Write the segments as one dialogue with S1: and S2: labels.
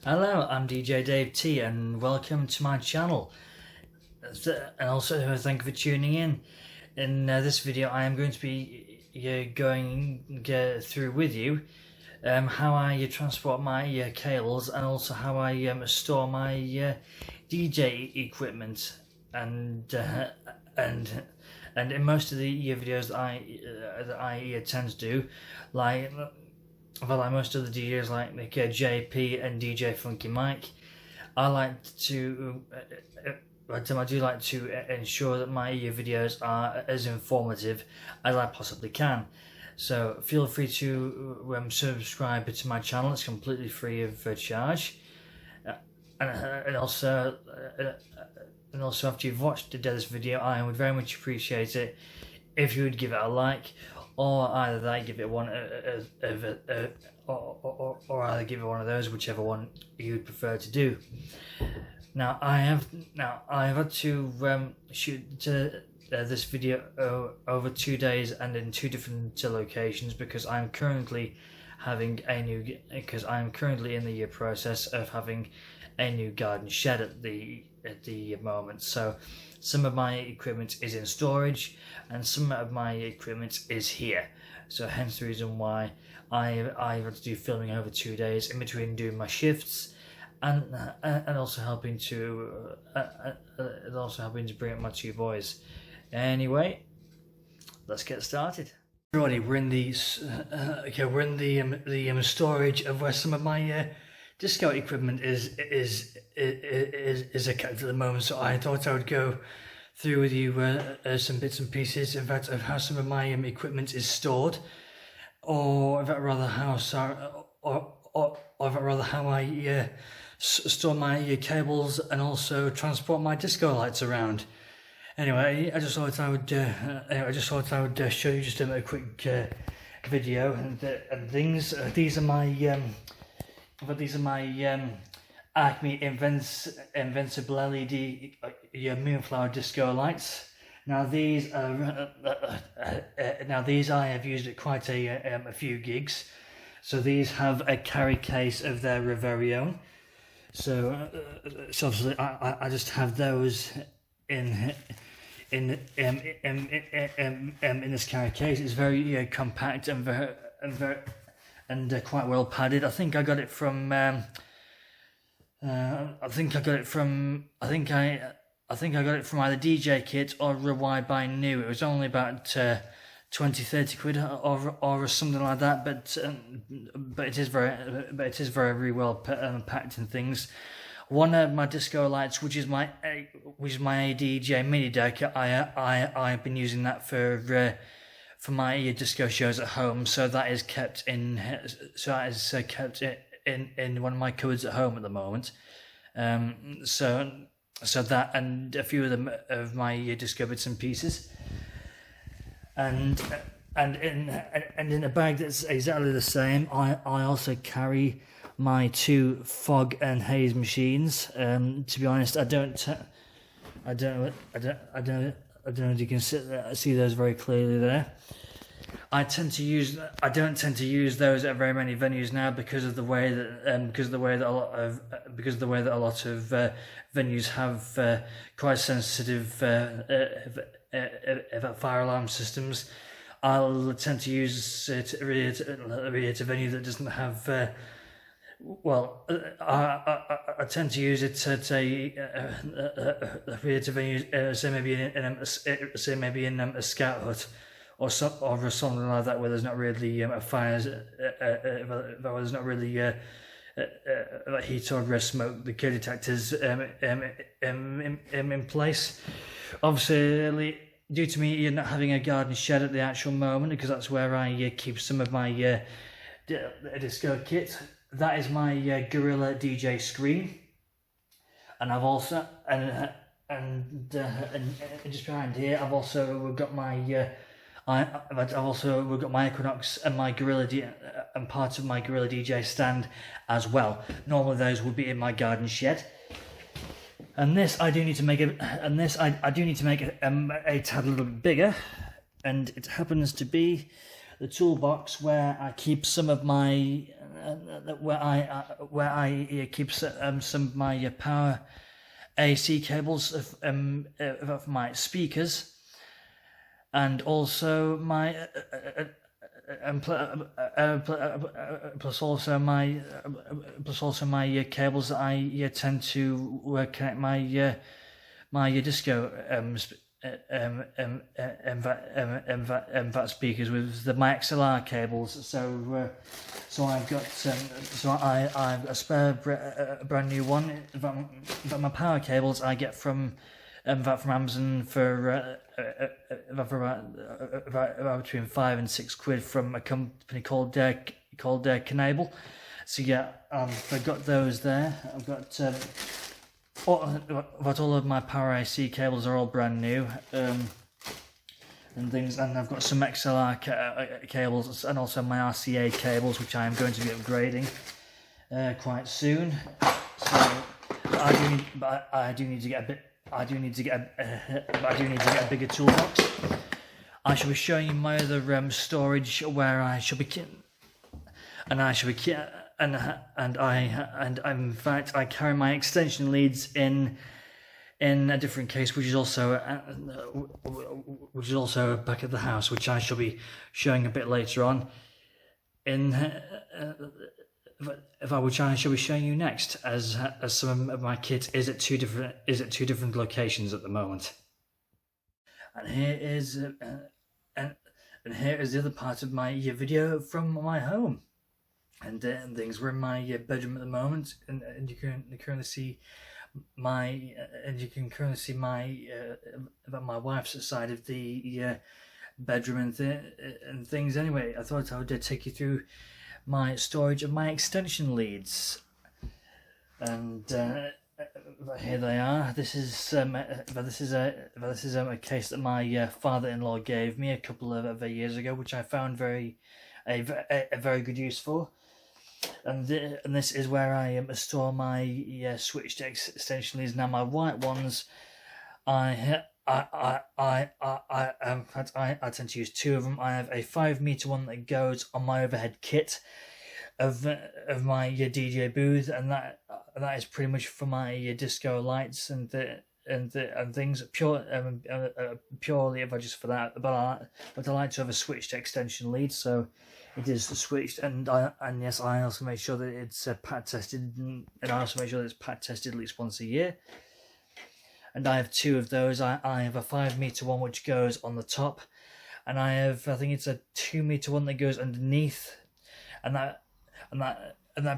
S1: Hello, I'm DJ Dave T and welcome to my channel. And also thank you for tuning in. In this video I am going to be going through with you how I transport my cables and also how I store my DJ equipment and in most of the videos that I tend to do, like most of the DJs like JP and DJ Funky Mike, I do like to ensure that my videos are as informative as I possibly can. So feel free to subscribe to my channel. It's completely free of charge. And also after you've watched this video, I would very much appreciate it if you would give it a like, or either that, give it one or either give it one of those, whichever one you would prefer to do. Now I have had to shoot this video over 2 days and in 2 different locations because I'm currently in the process of having a new garden shed at the moment. So some of my equipment is in storage and some of my equipment is here. So hence the reason why I had to do filming over 2 days in between doing my shifts and also helping to bring up my 2 boys. Anyway, let's get started. Already we're in the storage of where some of my disco equipment is kept at the moment. So I thought I would go through with you some bits and pieces, in fact, of how some of my equipment is stored, or how I store my cables and also transport my disco lights around. Anyway, I just thought I would show you just a quick video and things. These are my Acme Invincible LED Moonflower disco lights. Now these I have used at quite a few gigs. So these have a carry case of their very own. So obviously I just have those in this carry case. It's very compact and quite well padded. I think I got it from I think I got it from either DJ Kit or Rewire by New. It was only about 20-30 quid or something like that, but it is very well packed and things. One of my disco lights, which is my DJ mini deck, I've been using that for my disco shows at home. So that is kept in one of my cupboards at home at the moment. So that and a few of my disco bits and pieces, and in a bag that's exactly the same, I also carry my 2 Fog and Haze machines. To be honest, I don't know if you can see those very clearly there. I don't tend to use those at very many venues now because of the way that a lot of venues have quite sensitive fire alarm systems. I'll tend to use it really at a venue that doesn't have. I tend to use it at a venue, say maybe in a scout hut or something like that, where there's not really a fire, where there's not really heat or smoke, the K detectors in place. Obviously, due to me not having a garden shed at the actual moment, because that's where I keep some of my disco kit. That is my Gorilla DJ screen, and I've also and just behind here I've also got my Equinox and my Gorilla and part of my Gorilla DJ stand as well. Normally those would be in my garden shed, and this I do need to make a tad a little bit bigger, and it happens to be the toolbox where I keep some of my where I keep some of my power AC cables of my speakers, and also my plus also my cables that I tend to connect my disco that speakers with my XLR cables. So I've got I've got a spare brand new one. But my power cables I get from Amazon for about between £5 and £6 from a company called Canable. So yeah, I've got those there. I've got all of my power AC cables are all brand new, and things, and I've got some XLR cables and also my RCA cables, which I am going to be upgrading quite soon. So I do need to get a bigger toolbox. I shall be showing you my other storage where I shall be and in fact I carry my extension leads in a different case, which is also back at the house, which I shall be showing a bit later on. Which I shall be showing you next, as some of my kit is at two different locations at the moment. And here is the other part of my video from my home, and things. We're in my bedroom at the moment, and you can currently see my my wife's side of the bedroom and things. Anyway, I thought I would take you through my storage of my extension leads, and here they are. This is a case that my father-in-law gave me a couple of years ago, which I found a very good use for. And this is where I store my switched extension leads. Now my white ones, I tend to use two of them. I have a 5-meter one that goes on my overhead kit of my DJ booth, and that is pretty much for my disco lights and things. Purely just for that. But I like to have a switched extension lead, so it is switched. And yes, I also make sure that it's pad tested, and I also make sure that it's pad tested at least once a year. And I have two of those. I have a 5-meter one which goes on the top, and I think it's a 2-meter one that goes underneath, and that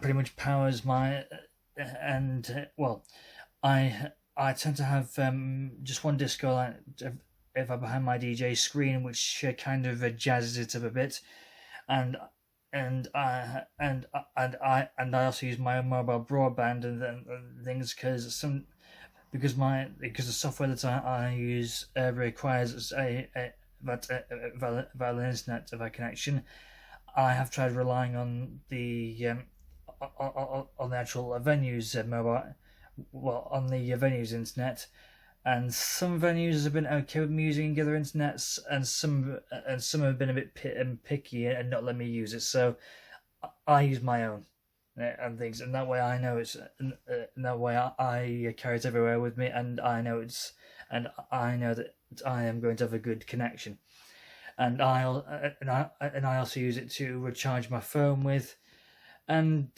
S1: pretty much powers my. I tend to have just one disco light if I'm behind my DJ screen, which kind of jazzes it up a bit, and I also use my own mobile broadband and things because the software that I use requires a valid internet connection. I have tried relying on the actual venue's on the venue's internet, and some venues have been okay with me using other internets, and some have been a bit picky and not let me use it. So I use my own and things, and that way I know it's, and that way I carry it everywhere with me, and I know that I am going to have a good connection, and I also use it to recharge my phone with, and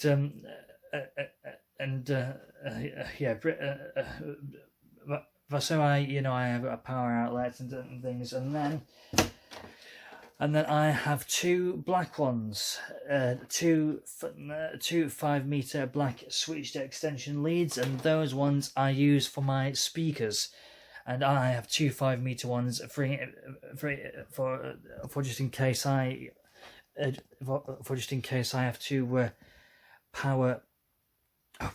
S1: so I have a power outlet and things, and then I have two black ones, two 5-meter black switched extension leads, and those ones I use for my speakers. And I have two 5-meter ones for just in case I have to power.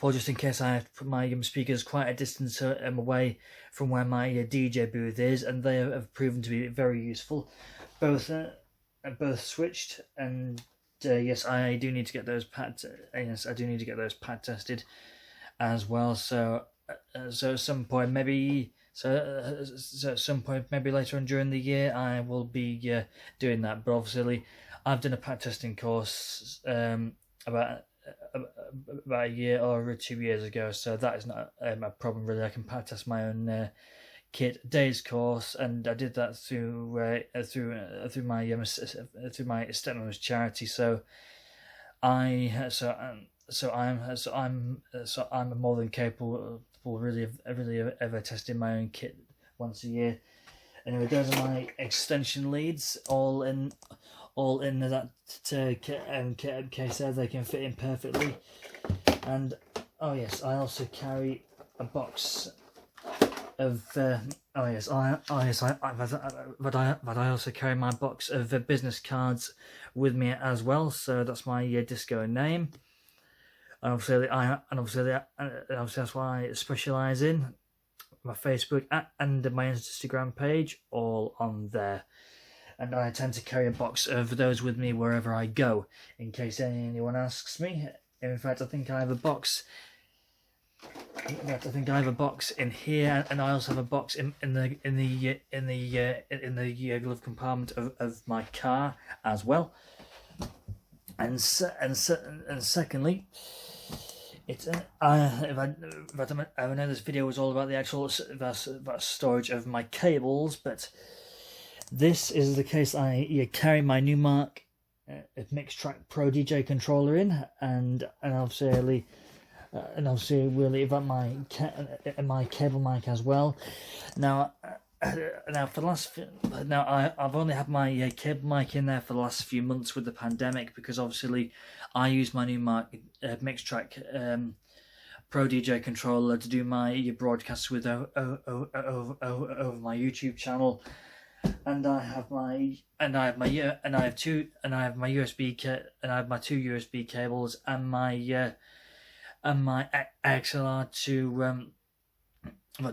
S1: Well, just in case I have to put my speakers quite a distance away from where my DJ booth is, and they have proven to be very useful. Both switched, and yes, I do need to get those pad tested as well. So at some point, maybe later on during the year, I will be doing that. But obviously, I've done a pad testing course about a year or 2 years ago, so that is not a problem really. I can test my own kit days course, and I did that through my stepmom's charity. So I'm more than capable really of testing my own kit once a year. Anyway, those are my extension leads, all in that case there. They can fit in perfectly. And oh yes, I also carry a box of I also carry my box of business cards with me as well. So that's my disco name, and obviously that's what I specialise in. My Facebook and my Instagram page, all on there. And I tend to carry a box of those with me wherever I go, in case anyone asks me. In fact, I think I have a box. In here, and I also have a box in the glove compartment of my car as well. And secondly, it's I know this video was all about the actual storage of my cables, but this is the case. I carry my Numark Mixtrack Pro DJ controller in, and obviously really about my cable mic as well. Now I've only had my cable mic in there for the last few months with the pandemic, because obviously I use my Numark Mixtrack Pro DJ controller to do my broadcasts with over my YouTube channel, and I have my two USB cables and my XLR to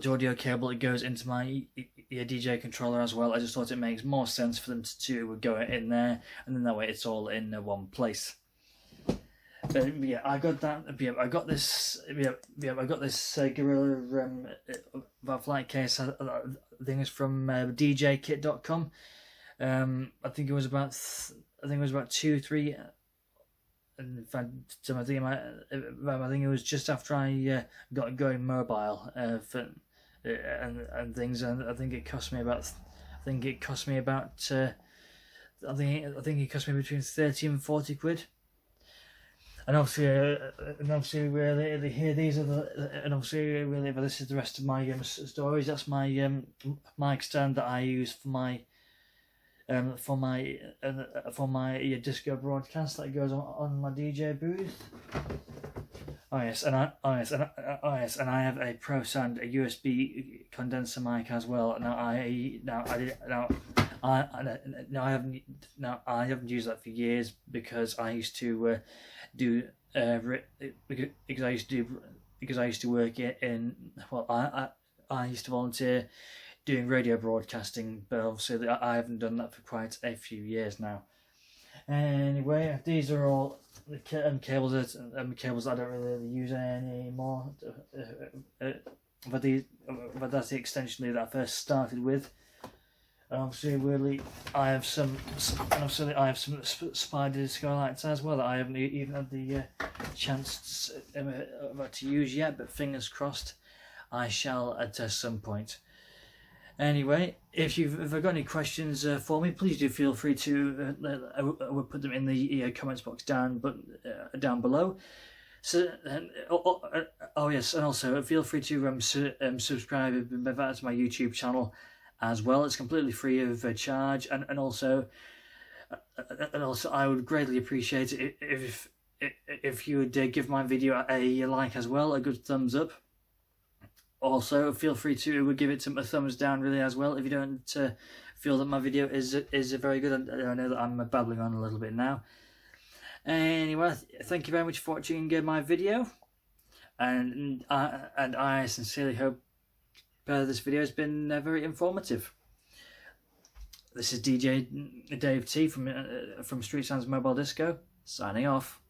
S1: audio cable that goes into my DJ controller as well. I just thought it makes more sense for them to go in there, and then that way it's all in one place. But yeah, I got that. I got this Gorilla flight case. I think it's from DJKit.com. I think it was about 2-3. In fact, I think it was just after I got going mobile and things, and I think it cost me about between 30 and 40 quid. And obviously, really, here these are but this is the rest of my stories. That's my mic stand that I use for my disco broadcast that goes on my DJ booth. And I have a Pro Sound, a USB condenser mic as well. I haven't used that for years, because I used to work I used to volunteer doing radio broadcasting, but obviously I haven't done that for quite a few years now. Anyway, these are all the cables that I don't really use anymore. But that's the extension lead that I first started with. And obviously, I have some Spider Disco lights as well that I haven't even had the chance to use yet. But fingers crossed, I shall at some point. Anyway, if you've got any questions for me, please do feel free to put them in the comments box down below. So, yes, and also feel free to subscribe to my YouTube channel as well. It's completely free of charge, and also I would greatly appreciate it if you would give my video a like as well, a good thumbs up. Also, feel free to give it a thumbs down really as well if you don't feel that my video is very good. I know that I'm babbling on a little bit now. Anyway, thank you very much for watching my video, and I sincerely hope this video has been very informative. This is DJ Dave T from Street Sounds Mobile Disco, signing off.